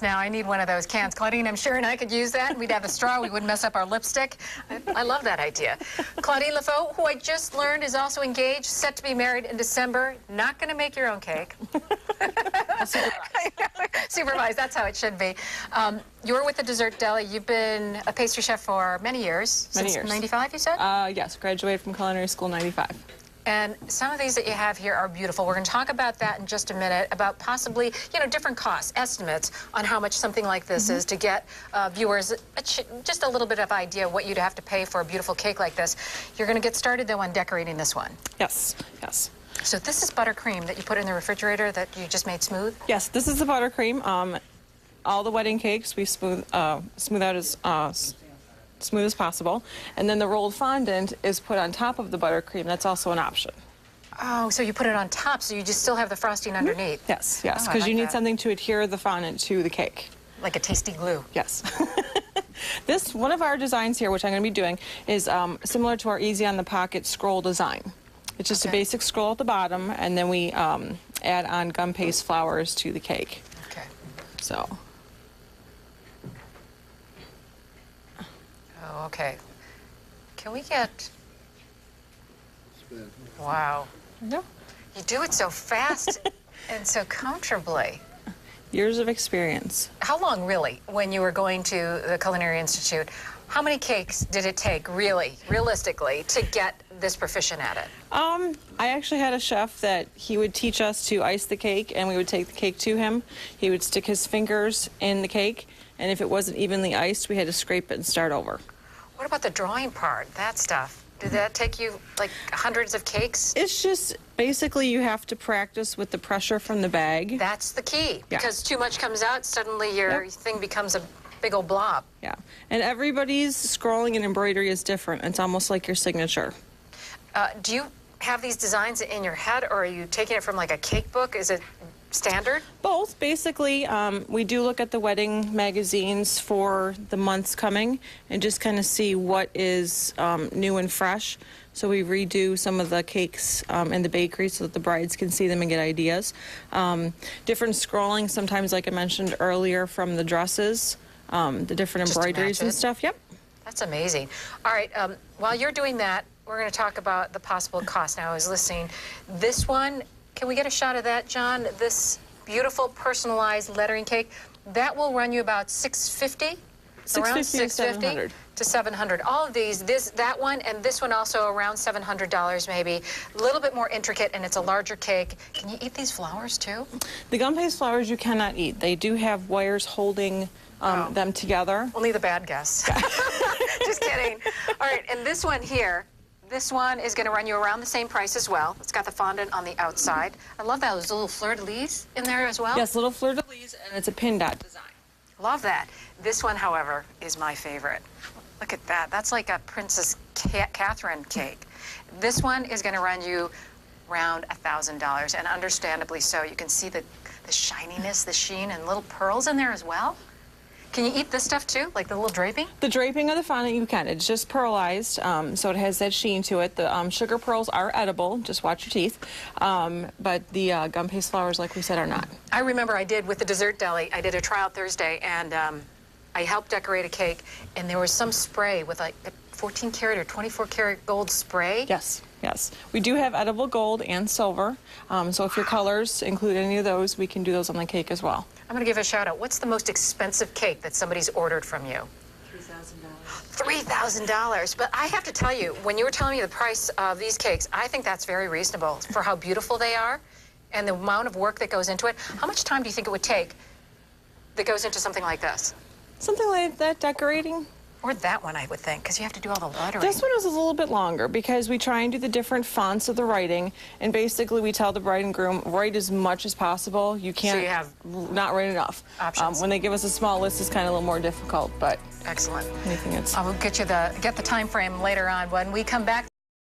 Now I need one of those cans. Claudine, I'm sure, and I could use that. We'd have a straw. We wouldn't mess up our lipstick. I love that idea. Claudine LaFaux, who I just learned is also engaged, set to be married in December. Not going to make your own cake. Supervise. That's how it should be. You're with the Dessert Deli. You've been a pastry chef for many years. Many since years. 95, you said? Yes, graduated from culinary school 95. And some of these that you have here are beautiful. We're going to talk about that in just a minute, about possibly, different costs, estimates on how much something like this is to get viewers just a little bit of idea of what you'd have to pay for a beautiful cake like this. You're going to get started, though, on decorating this one. Yes, yes. So this is buttercream that you put in the refrigerator that you just made smooth? Yes, this is the buttercream. All the wedding cakes we smooth out as smooth as possible, and then the rolled fondant is put on top of the buttercream. That's also an option. Oh, so you put it on top, so you just still have the frosting underneath? Yes, yes, because you need something to adhere the fondant to the cake. Like a tasty glue. Yes. One of our designs here, which I'm going to be doing, is similar to our Easy on the Pocket scroll design. It's just a basic scroll at the bottom, and then we add on gum paste flowers to the cake. Okay. So. Oh, okay. Can we get... Wow. No. You do it so fast and so comfortably. Years of experience. How long, really, when you were going to the Culinary Institute, how many cakes did it take, really, realistically, to get this proficient at it? I actually had a chef that he would teach us to ice the cake, and we would take the cake to him. He would stick his fingers in the cake, and if it wasn't evenly iced, we had to scrape it and start over. What about the drawing part, that stuff? Did that take you, like, hundreds of cakes? It's just, basically, you have to practice with the pressure from the bag. That's the key, Yeah. because too much comes out, suddenly your thing becomes a big old blob. Yeah, and everybody's scrolling and embroidery is different. It's almost like your signature. Do you have these designs in your head, or are you taking it from, like, a cake book? Is it standard? Both. Basically, we do look at the wedding magazines for the months coming and just kind of see what is new and fresh. So we redo some of the cakes in the bakery so that the brides can see them and get ideas. Different scrolling, sometimes, like I mentioned earlier, from the dresses, the different embroideries and stuff. Yep. That's amazing. All right, while you're doing that, we're going to talk about the possible cost. Now, I was listening. This one, can we get a shot of that, John? This beautiful personalized lettering cake, that will run you about $650? Around $650 to $700. All of these, that one, and this one also around $700 maybe. A little bit more intricate, and it's a larger cake. Can you eat these flowers too? The gum paste flowers you cannot eat. They do have wires holding them together. Only the bad guests. Just kidding. All right, and this one here, this one is going to run you around the same price as well. It's got the fondant on the outside. I love those little fleur-de-lis in there as well. Yes, little fleur-de-lis, and it's a pin dot design. Love that. This one, however, is my favorite. Look at that. That's like a Princess Catherine cake. This one is going to run you around $1,000, and understandably so. You can see the shininess, the sheen, and little pearls in there as well. Can you eat this stuff too, like the little draping? The draping of the fondant you can. It's just pearlized, so it has that sheen to it. The sugar pearls are edible. Just watch your teeth. But the gum paste flowers, like we said, are not. I remember I did with the Dessert Deli. I did a tryout Thursday, and I helped decorate a cake, and there was some spray with like a 14 karat or 24 karat gold spray. Yes, yes. We do have edible gold and silver, so if your colors include any of those, we can do those on the cake as well. I'm going to give a shout out. What's the most expensive cake that somebody's ordered from you? $3,000. $3,000. But I have to tell you, when you were telling me the price of these cakes, I think that's very reasonable for how beautiful they are and the amount of work that goes into it. How much time do you think it would take that goes into something like this? Something like that, decorating. Or that one, I would think, because you have to do all the lettering. This one was a little bit longer because we try and do the different fonts of the writing, and basically we tell the bride and groom, write as much as possible. You can't, so you have not write enough. Options. When they give us a small list, it's kind of a little more difficult, but excellent. anything that's... I will get the time frame later on when we come back.